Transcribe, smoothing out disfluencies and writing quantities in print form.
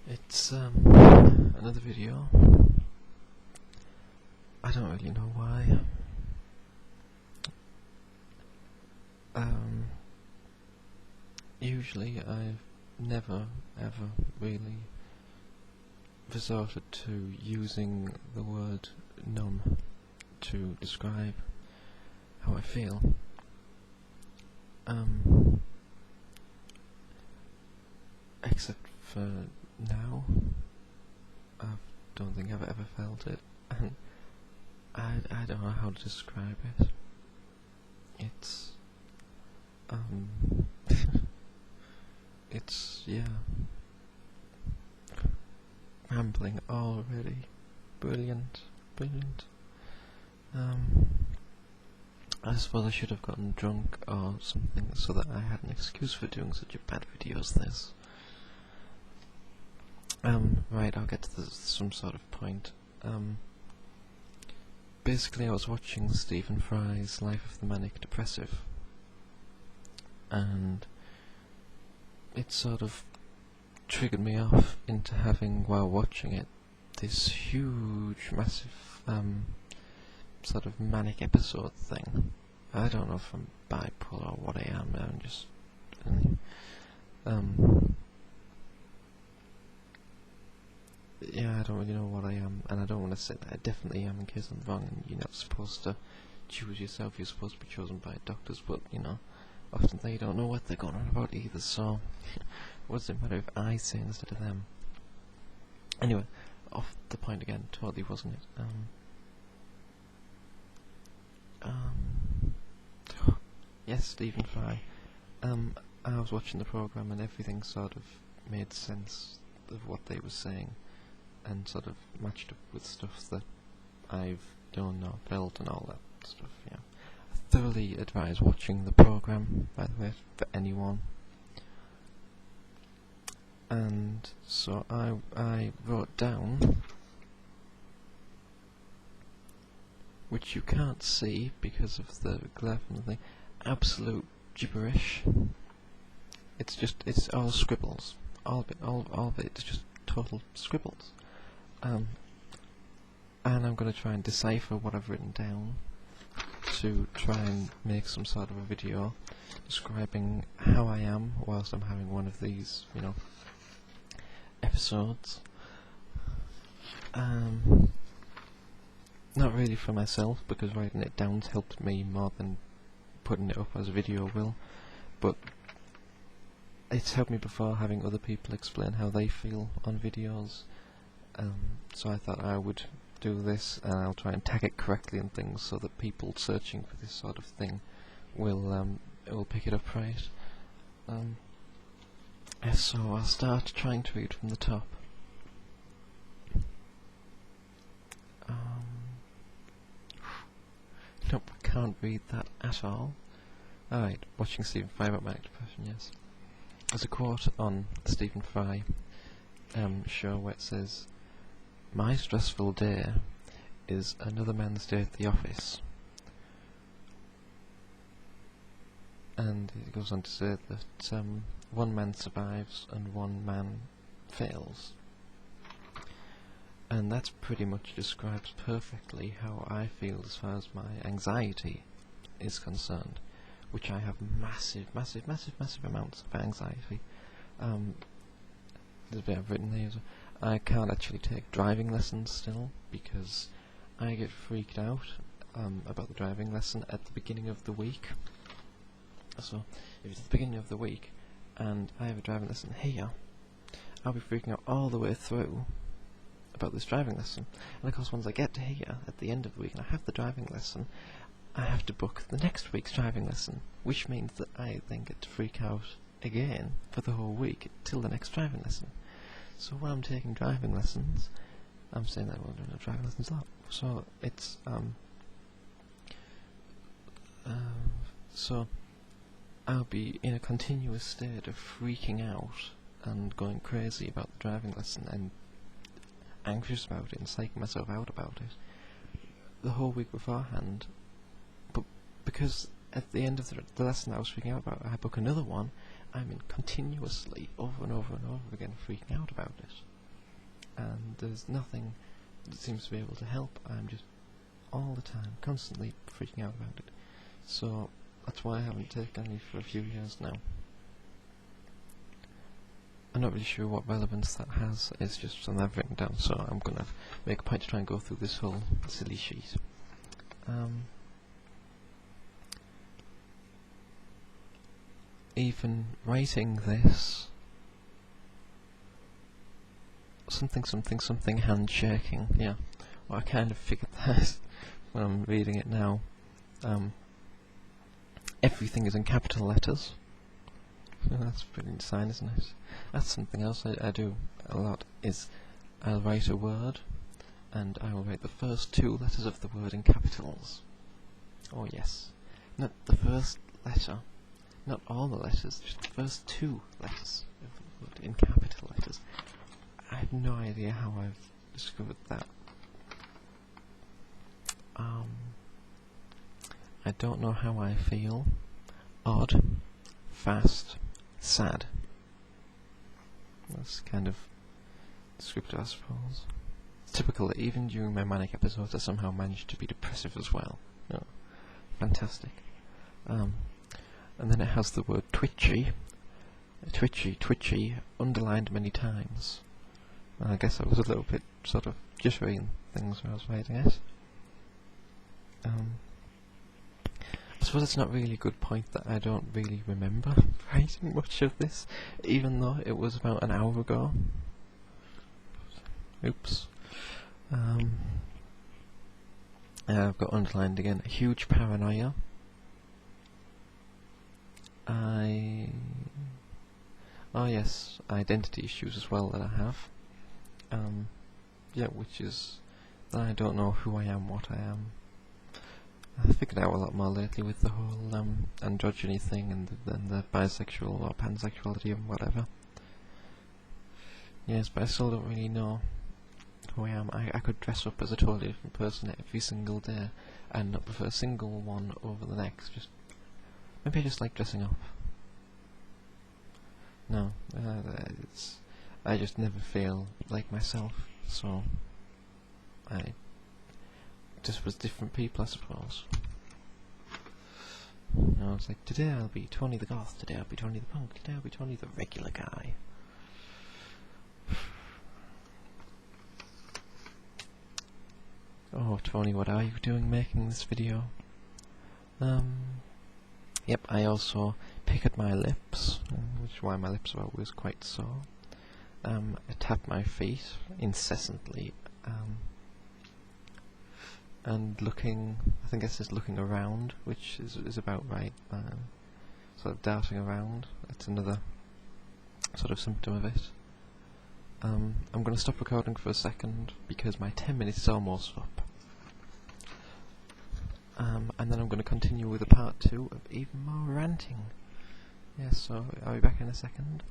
It's another video. I don't really know why. Usually I've never ever really resorted to using the word numb to describe how I feel. Except for now, I don't think I've ever felt it, and I don't know how to describe it. It's it's rambling already. Brilliant. I suppose I should have gotten drunk or something so that I had an excuse for doing such a bad video as this. Right, I'll get to some sort of point. Basically I was watching Stephen Fry's Life of the Manic Depressive, and it sort of triggered me off into having, while watching it, this huge, massive, sort of manic episode thing. I don't know if I'm bipolar or what I am. I'm just, yeah, I don't really know what I am, and I don't want to say that I definitely am in case I'm wrong. And you're not supposed to choose yourself. You're supposed to be chosen by doctors, but you know, often they don't know what they're going on about either. So, what does it matter if I say instead of them? Anyway, off the point again. Totally wasn't it? Yes, Stephen Fry. I was watching the program and everything sort of made sense of what they were saying, and sort of matched up with stuff that I've done or felt and all that stuff. Yeah, I thoroughly advise watching the program, by the way, for anyone. And so I wrote down, which you can't see because of the glare from the thing, absolute gibberish. It's all scribbles. All of it is just total scribbles. And I'm going to try and decipher what I've written down to try and make some sort of a video describing how I am whilst I'm having one of these, episodes. Not really for myself, because writing it down's helped me more than putting it up as a video will, but it's helped me before having other people explain how they feel on videos. So I thought I would do this, and I'll try and tag it correctly and things so that people searching for this sort of thing will pick it up right. So I'll start trying to read from the top. Nope, can't read that at all. Alright, watching Stephen Fry about manic depression, yes. There's a quote on the Stephen Fry show where it says, "My stressful day is another man's day at the office." And it goes on to say that one man survives and one man fails. And that's pretty much describes perfectly how I feel as far as my anxiety is concerned, which I have massive amounts of anxiety. There's a bit I've written there. I can't actually take driving lessons still, because I get freaked out about the driving lesson at the beginning of the week. So, if it's the beginning of the week, and I have a driving lesson here, I'll be freaking out all the way through about this driving lesson. And of course, once I get to here, at the end of the week, and I have the driving lesson, I have to book the next week's driving lesson, which means that I then get to freak out again for the whole week, till the next driving lesson. So when I'm taking driving lessons, I'm saying that I won't do no driving lessons a lot. So it's, so I'll be in a continuous state of freaking out and going crazy about the driving lesson and anxious about it and psyching myself out about it the whole week beforehand. But because at the end of the lesson I was freaking out about, I book another one, I'm in continuously over and over and over again freaking out about it. and there's nothing that seems to be able to help. I'm just all the time, constantly freaking out about it. So that's why I haven't taken any for a few years now. I'm not really sure what relevance that has. It's just something I've written down, so I'm gonna make a point to try and go through this whole silly sheet. Even writing this, something handshaking, yeah. Well, I kind of figured that when I'm reading it now. Everything is in capital letters. So that's a brilliant sign, isn't it? That's something else I do a lot, is I'll write a word, and I will write the first two letters of the word in capitals. Oh yes. Not the first letter, not all the letters, just the first two letters of the word in capital letters. I have no idea how I've discovered that. I don't know how I feel. Odd, fast, sad. That's kind of descriptive, I suppose. It's typical that even during my manic episodes I somehow managed to be depressive as well. Oh, fantastic. And then it has the word twitchy, underlined many times. And I guess I was a little bit sort of jittery and things when I was writing it. I suppose it's not really a good point that I don't really remember writing much of this, even though it was about an hour ago. Oops. I've got underlined again, huge paranoia. Oh yes, identity issues as well that I have. Yeah, which is that I don't know who I am, what I am. I figured out a lot more lately with the whole androgyny thing and the bisexual or pansexuality and whatever. Yes, but I still don't really know who I am. I could dress up as a totally different person every single day and not prefer a single one over the next. Just maybe I just like dressing up. No, I just never feel like myself, so I just was different people, I suppose. You know, it's like, today I'll be Tony the Goth, today I'll be Tony the Punk, today I'll be Tony the regular guy. Oh, Tony, what are you doing making this video? Yep, I also pick at my lips, which is why my lips are always quite sore. I tap my feet incessantly, and looking, I think it's just looking around, which is about right, sort of darting around. That's another sort of symptom of it. I'm going to stop recording for a second, because my 10 minutes is almost up. And then I'm going to continue with a part 2 of even more ranting. Yeah, so I'll be back in a second.